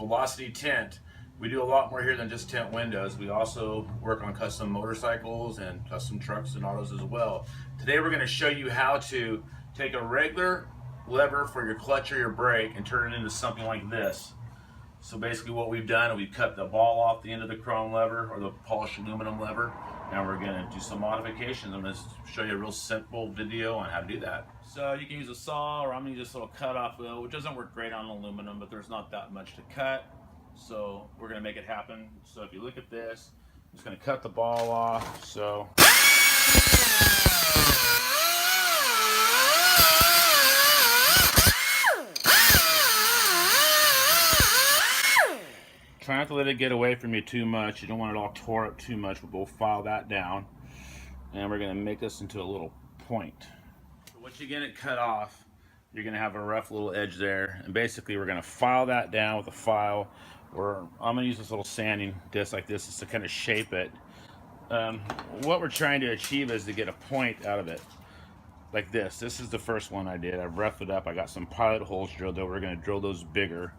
Velocity Tint. We do a lot more here than just tint windows. We also work on custom motorcycles and custom trucks and autos as well. Today we're going to show you how to take a regular lever for your clutch or your brake and turn it into something like this. So basically what we've done is we've cut the ball off the end of the chrome lever or the polished aluminum lever. Now we're going to do some modifications. I'm going to show you a real simple video on how to do that. So you can use a saw, or I'm going to use this little cut-off wheel, which doesn't work great on aluminum, but there's not that much to cut. So we're going to make it happen. So if you look at this, I'm just going to cut the ball off. So try not to let it get away from you too much. You don't want it all tore up too much, but we'll file that down. And we're going to make this into a little point. So once you get it cut off, you're going to have a rough little edge there. And basically we're going to file that down with a file. Or I'm going to use this little sanding disc like this just to kind of shape it. What we're trying to achieve is to get a point out of it. Like this. This is the first one I did. I've roughed it up. I got some pilot holes drilled over. We're going to drill those bigger.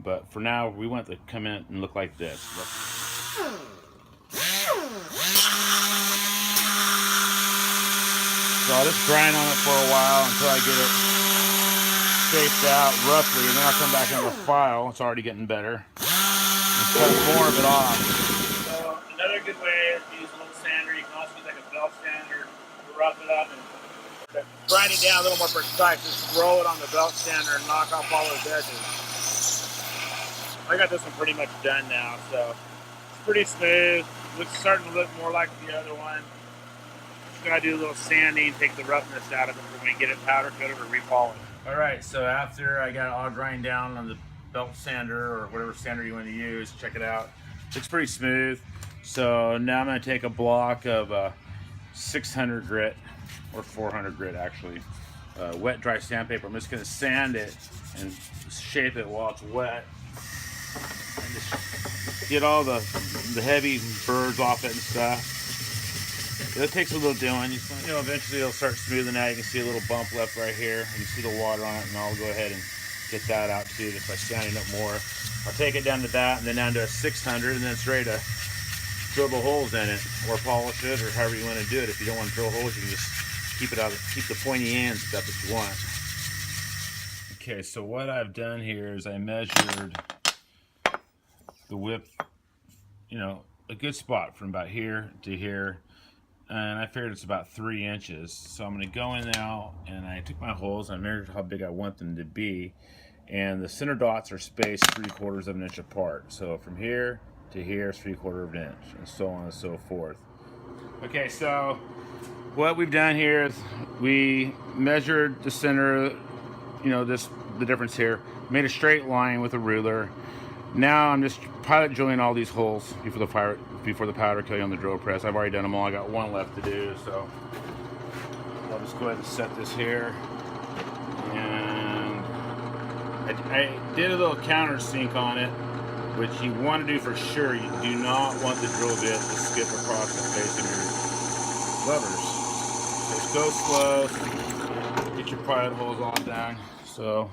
But for now, we want to come in and look like this. So I'll just grind on it for a while until I get it shaped out roughly, and then I'll come back into the file. It's already getting better. And cut more of it off. So another good way is to use a little sander. You can also use like a belt sander to rough it up and grind it down a little more precise. Just roll it on the belt sander and knock off all those edges. I got this one pretty much done now, so it's pretty smooth. Looks starting to look more like the other one. Just gotta do a little sanding, take the roughness out of it when we get it powder coated or repolish. All right, so after I got it all grind down on the belt sander or whatever sander you want to use, check it out. Looks pretty smooth. So now I'm gonna take a block of 600 grit or 400 grit actually, wet dry sandpaper. I'm just gonna sand it and shape it while it's wet. And just get all the heavy burrs off it and stuff. It takes a little doing. You know, eventually it'll start smoothing out. You can see a little bump left right here. You can see the water on it, and I'll go ahead and get that out too, just by sanding it more. I'll take it down to that, and then down to a 600, and then it's ready to drill the holes in it, or polish it, or however you want to do it. If you don't want to drill holes, you can just keep it out, keep the pointy ends if that's what you want. Okay, so what I've done here is I measured the width, you know, a good spot from about here to here, and I figured it's about 3 inches. So I'm going to go in now, and I took my holes, I measured how big I want them to be, and the center dots are spaced 3/4 of an inch apart. So from here to here is 3/4 of an inch, and so on and so forth. Okay, so what we've done here is we measured the center, you know, the difference here, made a straight line with a ruler. Now I'm just pilot drilling all these holes before the powder coating on the drill press. I've already done them all. I got one left to do, so I'll just go ahead and set this here. And I did a little countersink on it, which you want to do for sure. You do not want the drill bit to skip across the face of your levers. So just go slow, get your pilot holes all down. So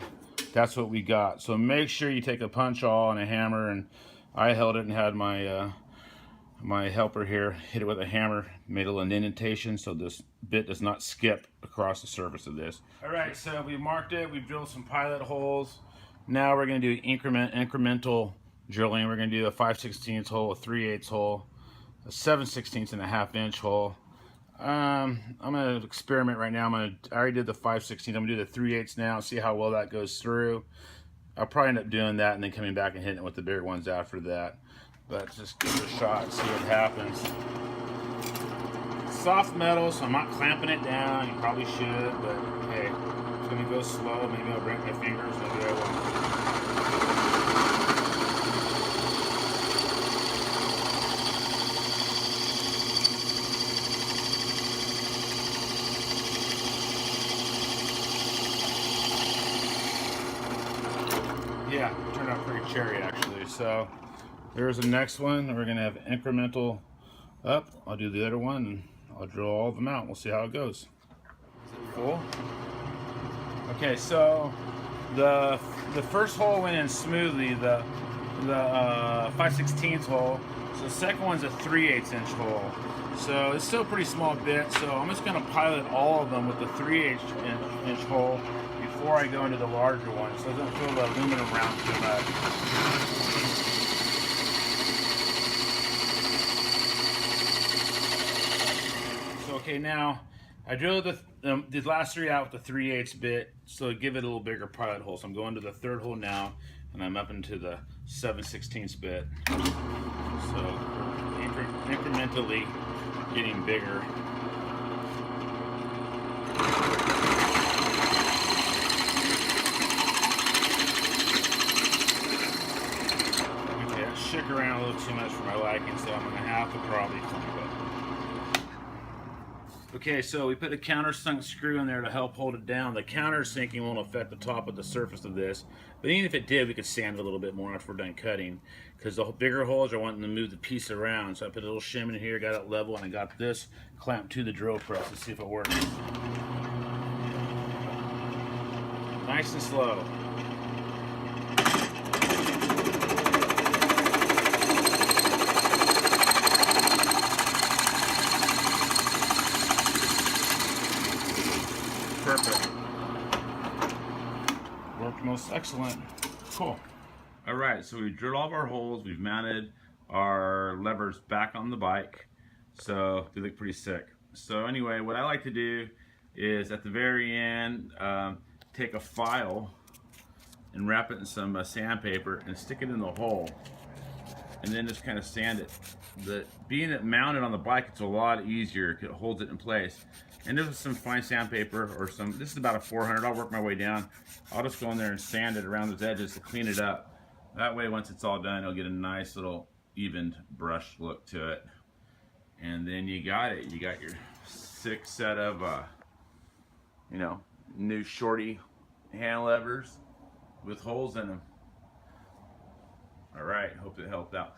that's what we got. So make sure you take a punch awl and a hammer, and I held it and had my my helper here hit it with a hammer, made a little indentation so this bit does not skip across the surface of this. All right, so we marked it, we've drilled some pilot holes. Now we're going to do incremental drilling. We're going to do a 5/16 hole, a 3/8 hole, a 7/16 and a 1/2 inch hole. I'm going to experiment right now. I already did the 5/16. I'm going to do the 3/8 now, see how well that goes through. I'll probably end up doing that and then coming back and hitting it with the bigger ones after that. But just give it a shot and see what happens. Soft metal, so I'm not clamping it down. You probably should, but hey, it's going to go slow. Maybe I'll break my fingers. Maybe I won't. Yeah, turned out pretty cherry actually. So there's the next one. We're gonna have incremental up. I'll do the other one and I'll drill all of them out. We'll see how it goes. Is it full? Okay, so the first hole went in smoothly. The the 5/16 hole. So the second one's a 3/8 inch hole. So it's still a pretty small bit. So I'm just going to pilot all of them with the 3/8 inch hole before I go into the larger one, so it doesn't fill the aluminum round too much. So okay, now I drilled the last three out with the 3/8 bit, so give it a little bigger pilot hole. So I'm going to the third hole now, and I'm up into the 7/16 bit. So incrementally getting bigger. Okay, that shook around a little too much for my liking, so I'm gonna have to probably clamp it. Okay, so we put a countersunk screw in there to help hold it down. The countersinking won't affect the top of the surface of this, but even if it did, we could sand it a little bit more after we're done cutting, because the bigger holes are wanting to move the piece around. So I put a little shim in here, got it level, and I got this clamped to the drill press to see if it works. Nice and slow. Perfect. Worked most excellent. Cool. All right, so we drilled all of our holes. We've mounted our levers back on the bike, so they look pretty sick. So anyway, what I like to do is at the very end, take a file and wrap it in some sandpaper and stick it in the hole, and then just kind of sand it. Being it mounted on the bike, it's a lot easier. It holds it in place. And this is some fine sandpaper or some, this is about a 400, I'll work my way down. I'll just go in there and sand it around those edges to clean it up. That way, once it's all done, it'll get a nice little evened brush look to it. And then you got it. You got your sick set of, you know, new shorty hand levers with holes in them. All right, hope it helped out.